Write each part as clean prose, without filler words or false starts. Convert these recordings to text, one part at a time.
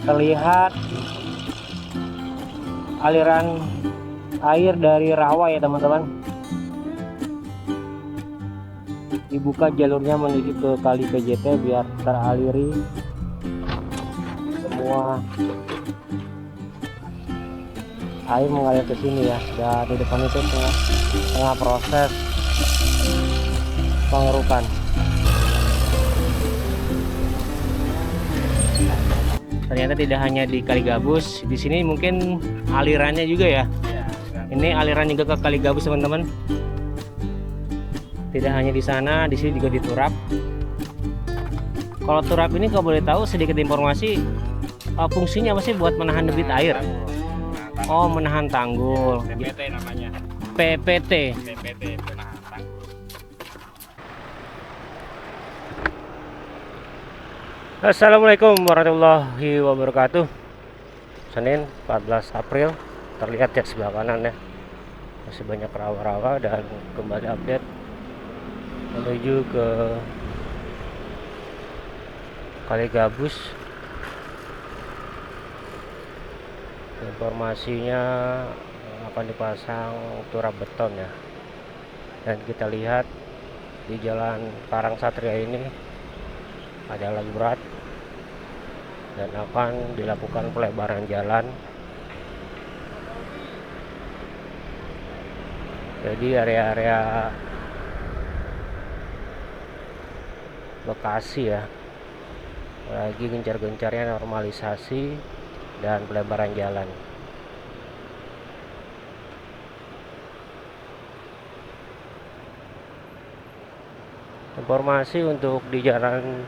terlihat aliran air dari rawa ya teman-teman. Dibuka jalurnya menuju ke kali PJT biar teraliri semua air mengalir ke sini ya. Dan di depan itu tengah proses pengerukan. Ternyata tidak hanya di Kali Gabus, di sini mungkin alirannya juga ya. Ini aliran juga ke Kali Gabus teman-teman. Tidak hanya di sana, di sini juga di Turap. Kalau Turap ini kalau boleh tahu sedikit informasi, fungsinya apa sih buat menahan debit air? Oh, menahan tanggul. PPT namanya. PPT. PPT penahan tanggul. Assalamualaikum warahmatullahi wabarakatuh. Senin 14 April, terlihat ya sebelah kanan ya, masih banyak rawa-rawa. Dan kembali update menuju ke Kali Gabus. Informasinya akan dipasang turap beton ya. Dan kita lihat di jalan Karang Satria ini ada alat berat dan akan dilakukan pelebaran jalan. Jadi area-area Bekasi ya lagi gencar-gencarnya normalisasi dan pelebaran jalan. Informasi untuk di jalan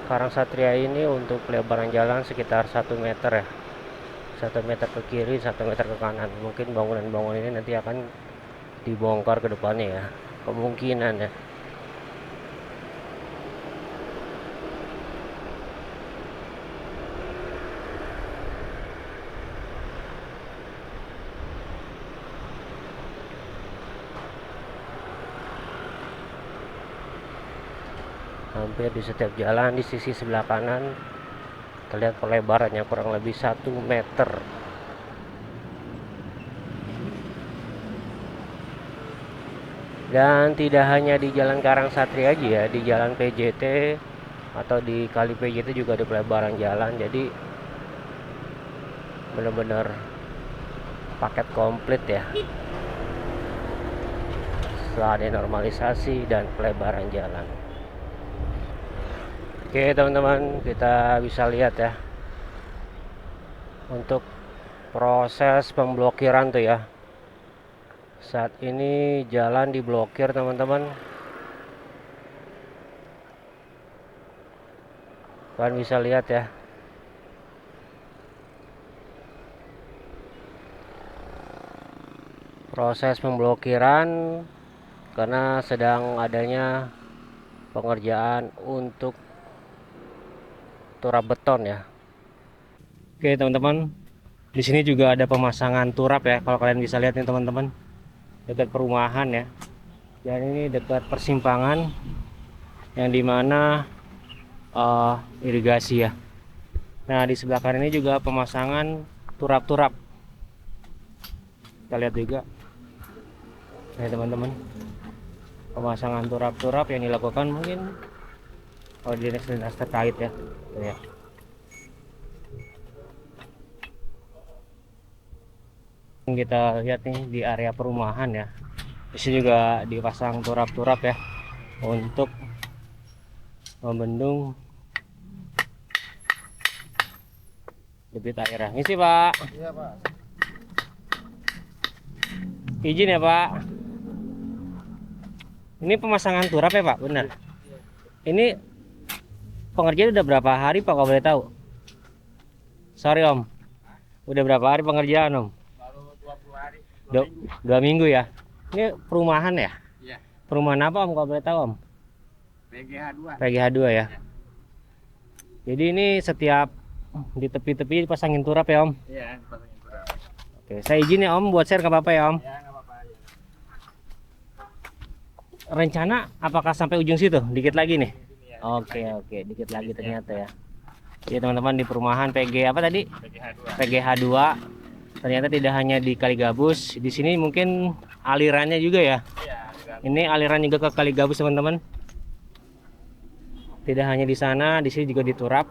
Karang Satria ini untuk pelebaran jalan sekitar 1 meter ya, 1 meter ke kiri, 1 meter ke kanan. Mungkin bangunan-bangunan ini nanti akan dibongkar ke depannya ya, kemungkinan ya. Hampir di setiap jalan di sisi sebelah kanan terlihat pelebarannya kurang lebih 1 meter. Dan tidak hanya di jalan Karang Satria aja ya, di jalan PJT atau di Kali PJT juga ada pelebaran jalan. Jadi benar-benar paket komplit ya setelah denormalisasi dan pelebaran jalan. Oke teman-teman, kita bisa lihat ya untuk proses pemblokiran tuh ya. Saat ini jalan diblokir teman-teman. Kalian bisa lihat ya. Proses pemblokiran karena sedang adanya pengerjaan untuk turap beton ya. Oke teman-teman, di sini juga ada pemasangan turap ya. Kalau kalian bisa lihat nih teman-teman, dekat perumahan ya. Dan ini dekat persimpangan yang dimana irigasi ya. Nah di sebelah kanan ini juga pemasangan turap-turap. Kita lihat juga. Nah teman-teman, pemasangan turap-turap yang dilakukan mungkin oleh dinas-dinas terkait ya. Ya. Kita lihat nih di area perumahan ya. Di sini juga dipasang turap-turap ya untuk membendung debit air. Ngisi Pak. Iya Pak. Izin ya Pak. Ini pemasangan turap ya Pak, benar? Ini pengerjaan udah berapa hari Pak kalau boleh tahu? Sorry Om. Udah berapa hari pengerjaan Om? Baru 20 hari. 2 minggu ya. Ini perumahan ya? Iya. Perumahan apa Om kalau boleh tahu Om? PGH 2. PGH 2 ya. Jadi ini setiap di tepi-tepi dipasangin turap ya Om? Iya, dipasangin turap. Oke, saya izin ya Om buat share, nggak apa-apa ya Om? Ya, nggak apa-apa ya. Rencana apakah sampai ujung situ? Dikit lagi nih? Di sini ya. Oke, dikit lagi ternyata ya. Ya teman-teman, di perumahan PG apa tadi? PGH 2. PGH 2. Ternyata tidak hanya di Kali Gabus, di sini mungkin alirannya juga ya. Iya, aliran. Ini aliran juga ke Kali Gabus teman-teman. Tidak hanya di sana, di sini juga di Turap.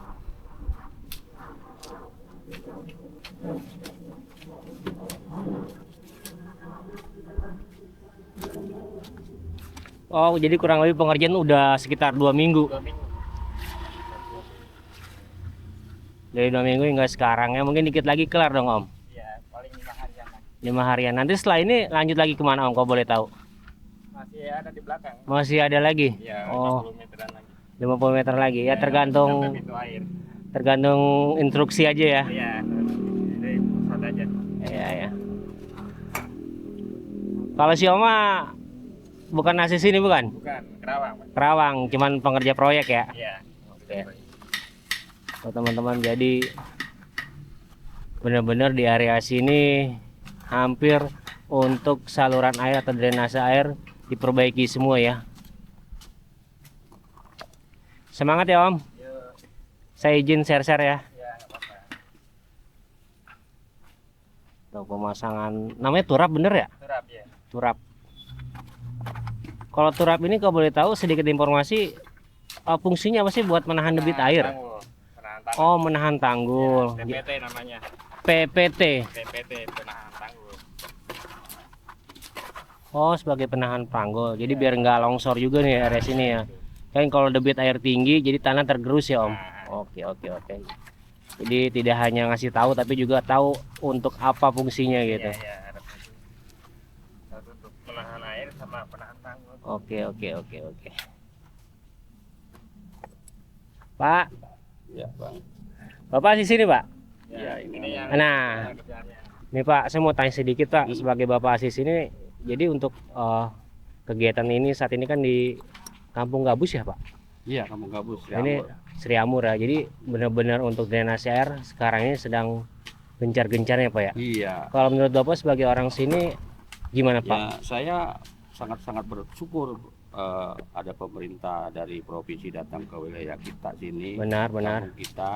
Oh, jadi kurang lebih pengerjaan udah sekitar 2 minggu. 2 minggu. Dari 2 minggu hingga sekarang ya, mungkin dikit lagi kelar dong Om. Iya, paling 5 harian lagi. 5 harian. Nanti setelah ini lanjut lagi kemana Om, kalau boleh tahu? Masih ada di belakang. Masih ada lagi? Iya, Oh, 50 meteran lagi. 50 meter lagi ya, Iya, tergantung sampai pintu air. tergantung instruksi aja ya. Iya, dari pusat aja. Iya ya. Kalau si Oma bukan asis ini bukan? Bukan, Kerawang, Pak. Kerawang, cuman pengerja proyek ya. Iya. Oke. Oh, teman-teman, jadi benar-benar di area sini hampir untuk saluran air atau drainase air diperbaiki semua ya. Semangat ya Om. Yuk. Saya izin share-share ya. Iya, nggak apa-apa. Tuh, pemasangan namanya turap bener ya? Turap ya. Turap. Kalau turap ini kalau boleh tahu sedikit informasi, fungsinya apa sih buat menahan debit air? Tanggul. Penahan tanggul. Oh, menahan tanggul. Ya, PPT namanya. PPT. PPT, penahan tanggul. Oh, sebagai penahan tanggul. Jadi biar nggak longsor juga nih area sini ya. Kan kalau debit air tinggi jadi tanah tergerus ya Om. Oke. Jadi tidak hanya ngasih tahu tapi juga tahu untuk apa fungsinya gitu. Iya, harapnya itu. Satu untuk menahan air sama penahan tanggul. Oke. Pak, Iya, Bang. Bapak di sini Pak. Ya, ini yang Nah, kerjaannya. nih Pak, saya mau tanya sedikit Pak sebagai Bapak asis ini. Jadi untuk kegiatan ini saat ini kan di Kampung Gabus ya Pak. Iya, kamu gabus. Ini Sri Amur ya. Jadi benar-benar untuk drainase air sekarang ini sedang gencar-gencarnya Pak ya. Iya. Kalau menurut Bapak sebagai orang sini gimana Pak? Ya, saya sangat-sangat bersyukur ada pemerintah dari provinsi datang ke wilayah kita sini. Benar. Kampung kita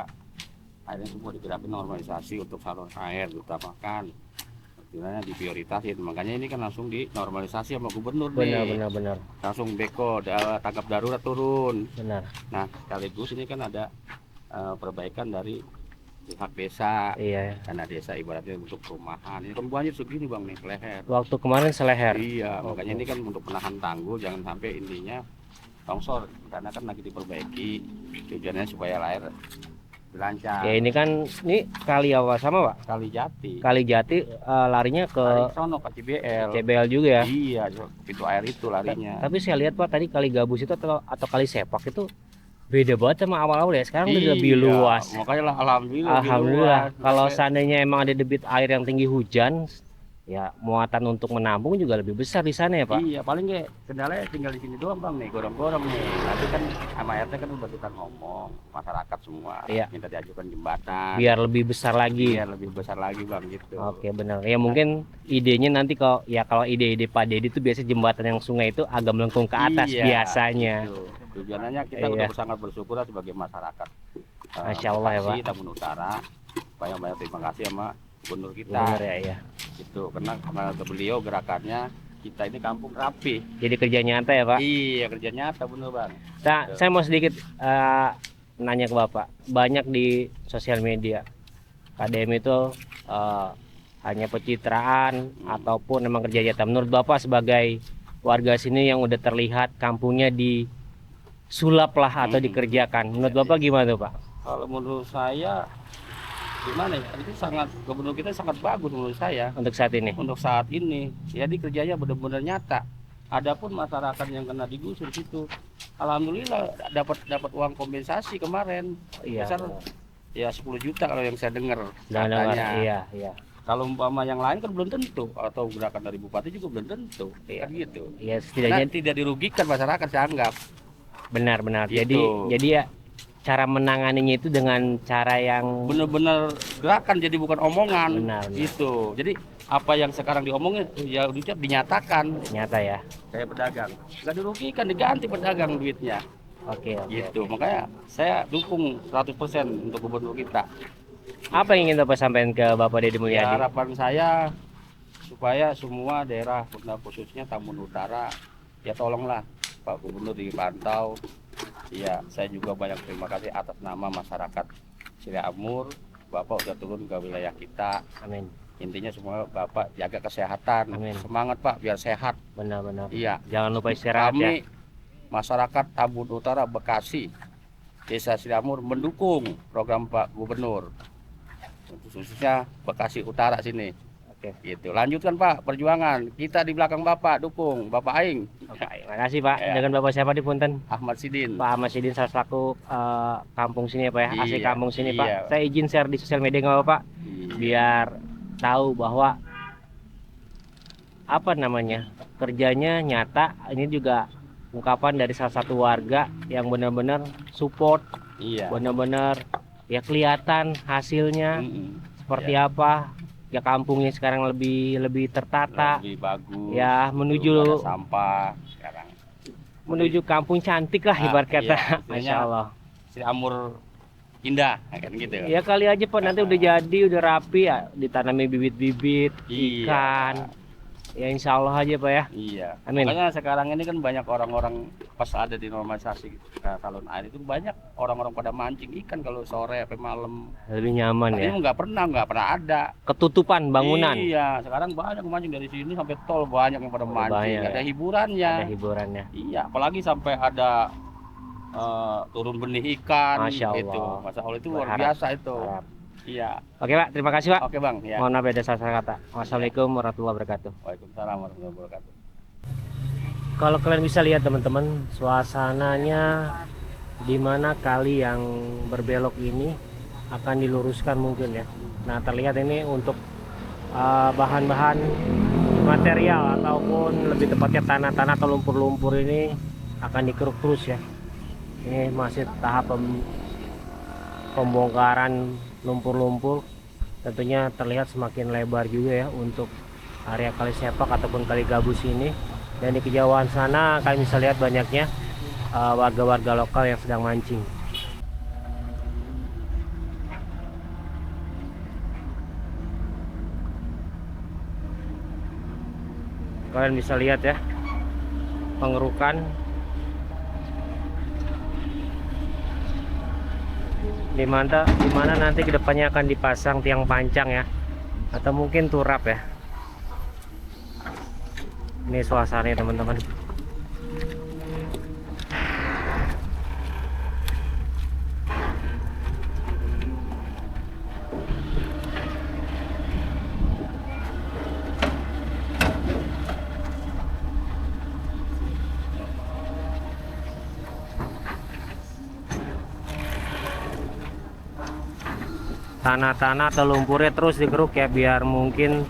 akhirnya semua digerakkan normalisasi untuk saluran air, utamakan istilahnya diprioritasin. Makanya ini kan langsung dinormalisasi sama gubernur nih. Benar. Langsung beko tanggap darurat turun. Benar. Nah, sekaligus ini kan ada perbaikan dari pihak desa. Iya. Karena desa ibaratnya untuk perumahan. Ini kan banjir segini Bang nih, leher. Waktu kemarin seleher. Iya, Oh, makanya ini kan untuk menahan tanggul, jangan sampai intinya longsor karena kan lagi diperbaiki. Tujuannya supaya air lancar. Ya ini kan kali apa sama Pak? Kali Jati. Kali Jati larinya ke Kali sono ke CBL. CBL juga ya. Iya, pintu air itu larinya. Tapi saya lihat Pak tadi Kali Gabus itu atau Kali Sepak itu beda banget sama awal-awal ya. Sekarang udah lebih luas. Makanya lah alhamdulillah. Alhamdulillah. Lebih luas. Kalau seandainya emang ada debit air yang tinggi hujan, ya muatan untuk menampung juga lebih besar di sana ya Pak. Iya, paling kayak kendalanya tinggal di sini doang Bang nih, gorong-gorong nih. Nanti kan sama RT kan udah kita ngomong, masyarakat semua Iya. minta diajukan jembatan. Biar lebih besar lagi. Iya, lebih besar lagi Bang gitu. Oke benar. Ya mungkin idenya nanti kalau ide-ide Pak Dedi itu biasanya jembatan yang sungai itu agak melengkung ke atas Iya, biasanya. gitu. Tujuannya kita Iya. udah sangat bersyukur lah sebagai masyarakat. Masya Allah ya, Pak. Tamun Utara. Banyak terima kasih sama gubernur kita. Benar ya. Gitu. Karena beliau gerakannya kita ini kampung rapi. Jadi kerja nyata ya Pak. Iya, kerja nyata bener Bang. Nah, saya mau sedikit nanya ke Bapak. Banyak di sosial media KDM itu hanya pencitraan ataupun memang kerja nyata. Menurut Bapak sebagai warga sini yang udah terlihat kampungnya disulap lah atau dikerjakan. Menurut Bapak gimana tuh Pak? Kalau menurut saya gimana ya? Itu gubernur kita sangat bagus menurut saya Untuk saat ini. untuk saat ini. Jadi kerjanya benar-benar nyata. Adapun masyarakat yang kena digusur situ, alhamdulillah dapat uang kompensasi kemarin. Iya. Besar ya 10 juta kalau yang saya dengar Dengar. katanya. Iya. Kalau umpama yang lain kan belum tentu, atau gerakan dari bupati juga belum tentu. Iya. Kan gitu. Iya, Karena setidaknya tidak dirugikan masyarakat saya anggap. benar. Gitu. Jadi ya cara menanganinya itu dengan cara yang Benar-benar gerakan jadi bukan omongan. Benar. Gitu. Jadi apa yang sekarang diomongin ya dinyatakan. nyata ya. Kayak pedagang nggak dirugikan, diganti pedagang duitnya. Oke, oke, gitu. oke. Makanya saya dukung 100% untuk gubernur kita. Apa yang ingin Bapak sampaikan ke Bapak Deddy Ya, Mulyadi? harapan saya supaya semua daerah, khususnya Tambun Utara, ya tolonglah Pak Gubernur dipantau. Ya, saya juga banyak terima kasih atas nama masyarakat Ciamur. Bapak udah turun ke wilayah kita. Amin. Intinya semua Bapak jaga kesehatan. Amin. Semangat Pak, biar sehat. Benar-benar. Iya. Jangan lupa istirahat ya. Kami masyarakat Tambun Utara Bekasi, Desa Ciamur mendukung program Pak Gubernur. Khususnya Bekasi Utara sini. Oke. Gitu. Lanjutkan Pak perjuangan. Kita di belakang Bapak dukung. Bapak Aing. Oke, makasih Pak. Ya. Dengan Bapak siapa di Punten? Ahmad Sidin. Pak Ahmad Sidin, salah selaku kampung sini ya Pak ya, asli Iya, kampung sini iya. Pak. Saya izin share di sosial media nggak Pak, Iya. biar tahu bahwa apa namanya kerjanya nyata. Ini juga ungkapan dari salah satu warga yang benar-benar support, Iya. benar-benar ya kelihatan hasilnya seperti Iya. apa. Ya kampungnya sekarang lebih tertata, Lebih bagus. ya menuju Belum ada sampah sekarang. menuju kampung cantik lah ibarat kata. Iya, Masya Allah. Ciamur indah kan gitu. Ya kali aja Pak, nanti udah jadi, udah rapi ya, ditanami bibit-bibit Iya. ikan. Ya insya Allah aja Pak ya. Iya. Amin. Makanya sekarang ini kan banyak orang-orang pas ada di normalisasi saluran air itu banyak orang-orang pada mancing ikan kalau sore sampai malam. Lebih nyaman ya. Ini nggak pernah ada. Ketutupan bangunan. Iya, sekarang banyak mancing dari sini sampai tol banyak yang pada mancing. Banyak, Ada ya. hiburannya. Ada hiburannya. Iya, apalagi sampai ada turun benih ikan. Masya Allah. Itu. Masya Allah itu luar Berharap. biasa itu. Harap. Iya. Oke Pak, terima kasih Pak. Oke Bang. Ya. Mohon maaf ada salah kata. Wassalamualaikum warahmatullahi wabarakatuh. Waalaikumsalam warahmatullahi wabarakatuh. Kalau kalian bisa lihat teman-teman, suasananya di mana kali yang berbelok ini akan diluruskan mungkin ya. Nah terlihat ini untuk bahan-bahan material ataupun lebih tepatnya tanah-tanah atau lumpur-lumpur ini akan dikeruk terus ya. Ini masih tahap pembongkaran lumpur-lumpur. Tentunya terlihat semakin lebar juga ya untuk area kali sepak ataupun kali gabus ini. Dan di kejauhan sana kalian bisa lihat banyaknya warga-warga lokal yang sedang mancing. Kalian bisa lihat ya pengerukan di mana nanti kedepannya akan dipasang tiang pancang ya, atau mungkin turap ya. Ini suasananya teman-teman. Tanah-tanah atau lumpurnya terus digeruk ya, biar mungkin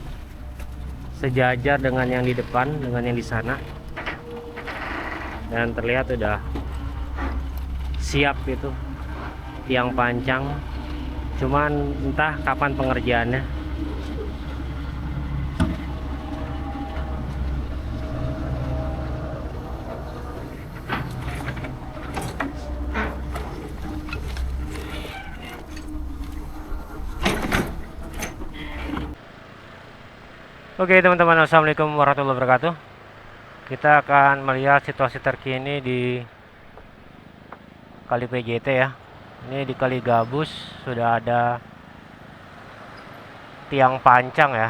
sejajar dengan yang di depan, dengan yang di sana. Dan terlihat sudah siap itu tiang pancang, cuman entah kapan pengerjaannya. Oke teman-teman, assalamualaikum warahmatullahi wabarakatuh. Kita akan melihat situasi terkini di Kali PJT ya. Ini di Kali Gabus sudah ada tiang pancang ya.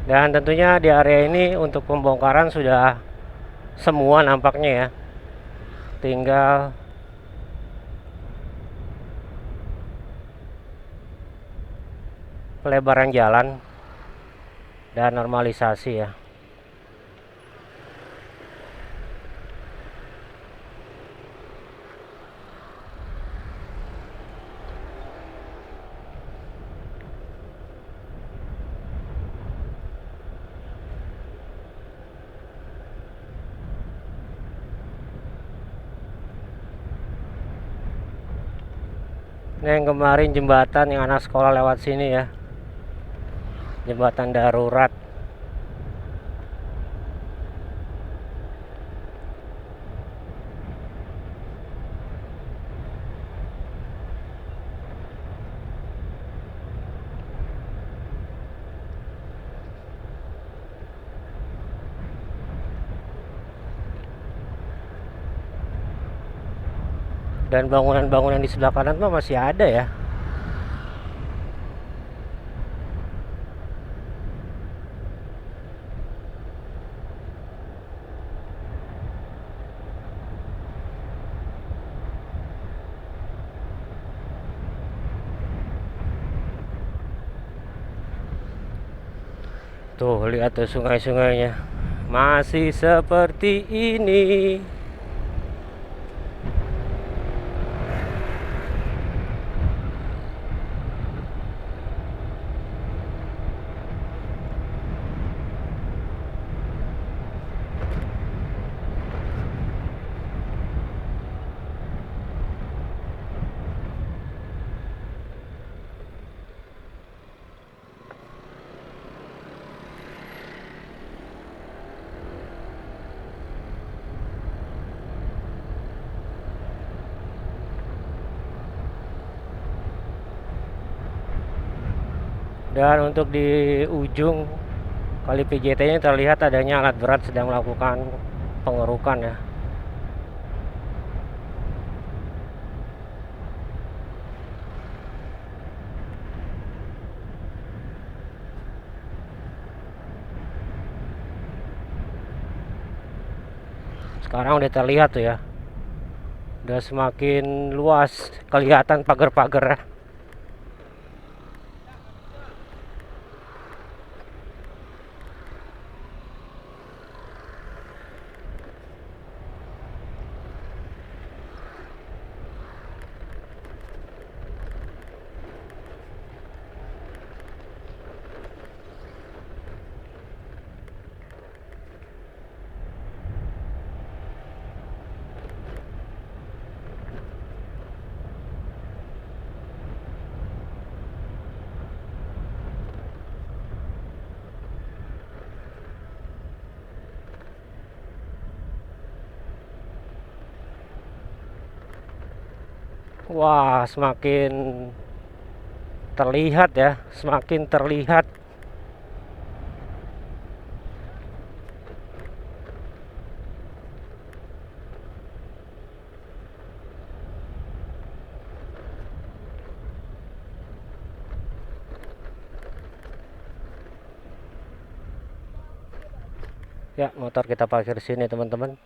Dan tentunya di area ini untuk pembongkaran sudah semua nampaknya ya. Tinggal pelebaran jalan dan normalisasi ya. Ini yang kemarin jembatan yang anak sekolah lewat sini ya, jembatan darurat. Dan bangunan-bangunan di sebelah kanan mah masih ada ya. Tuh, lihat tuh sungai-sungainya. Masih seperti ini. Dan untuk di ujung kali PJT-nya terlihat adanya alat berat sedang melakukan pengerukan ya. Sekarang udah terlihat tuh ya, udah semakin luas kelihatan pagar-pagar. Wah, semakin terlihat ya, semakin terlihat. Ya, motor kita parkir sini teman-teman.